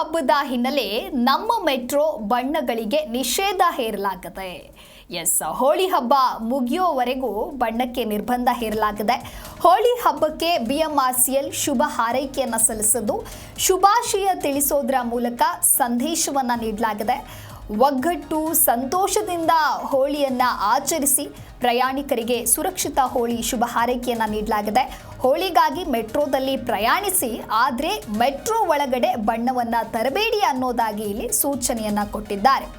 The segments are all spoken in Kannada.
ಹಬ್ಬದ ಹಿನ್ನೆಲೆ ನಮ್ಮ ಮೆಟ್ರೋ ಬಣ್ಣಗಳಿಗೆ ನಿಷೇಧ ಹೇರಲಾಗಿದೆ. ಹೋಳಿ ಹಬ್ಬ ಮುಗಿಯೋವರೆಗೂ ಬಣ್ಣಕ್ಕೆ ನಿರ್ಬಂಧ ಹೇರಲಾಗಿದೆ. ಹೋಳಿ ಹಬ್ಬಕ್ಕೆ BMRCL ಶುಭ ಹಾರೈಕೆಯನ್ನು ಸಲ್ಲಿಸಿದ್ದು ಶುಭಾಶಯ ತಿಳಿಸೋದರ ಮೂಲಕ ಸಂದೇಶವನ್ನು ನೀಡಲಾಗಿದೆ. ಒಗ್ಗಟ್ಟು ಸಂತೋಷದಿಂದ ಹೋಳಿಯನ್ನ ಆಚರಿಸಿ ಪ್ರಯಾಣಿಕರಿಗೆ ಸುರಕ್ಷಿತ ಹೋಳಿ ಶುಭ ಹಾರೈಕೆಯನ್ನು ನೀಡಲಾಗಿದೆ. ಹೋಳಿಗಾಗಿ ಮೆಟ್ರೋದಲ್ಲಿ ಪ್ರಯಾಣಿಸಿ, ಆದರೆ ಮೆಟ್ರೋ ಒಳಗಡೆ ಬಣ್ಣವನ್ನು ತರಬೇಡಿ ಅನ್ನೋದಾಗಿ ಇಲ್ಲಿ ಸೂಚನೆಯನ್ನ ಕೊಟ್ಟಿದ್ದಾರೆ.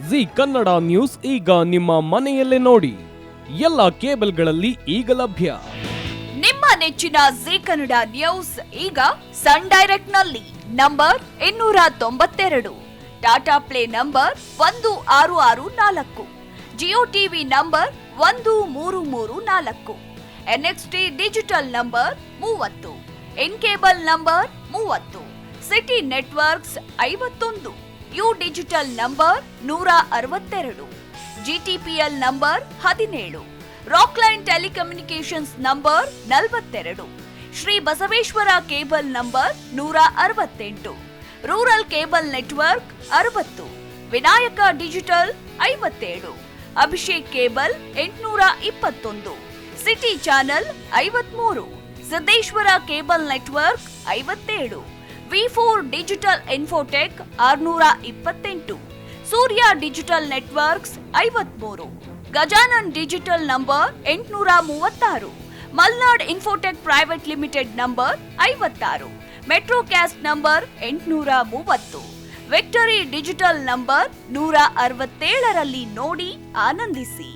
ಜಿ ಕನ್ನಡ ನ್ಯೂಸ್ ಈಗ ನಿಮ್ಮ ಮನೆಯಲ್ಲೇ ನೋಡಿ. ಎಲ್ಲ ಕೇಬಲ್ಗಳಲ್ಲಿ ಈಗ ಲಭ್ಯ. ನಿಮ್ಮ ನೆಚ್ಚಿನ ಜಿ ಕನ್ನಡ ನ್ಯೂಸ್ ಈಗ ಸನ್ ಡೈರೆಕ್ಟ್ ನಲ್ಲಿ number 292, Tata play number 1664, Jio TV number 1334, NXT digital number 30, in cable number 30, city networks 51, U digital number 162, GTPL number 17, Rockline telecommunications number 42, Shri Basaveshwara cable number 168, rural cable network 60, Vinayaka digital 57, Abhishek cable 821, city channel 53, Siddeshwara cable network 57, V4 digital Infotech 628, Surya digital networks 53, Gajanan digital number 836, Malnad infotech private limited number 56, metro cast number 830, victory digital number 167ರಲ್ಲಿ ನೋಡಿ ಆನಂದಿಸಿ.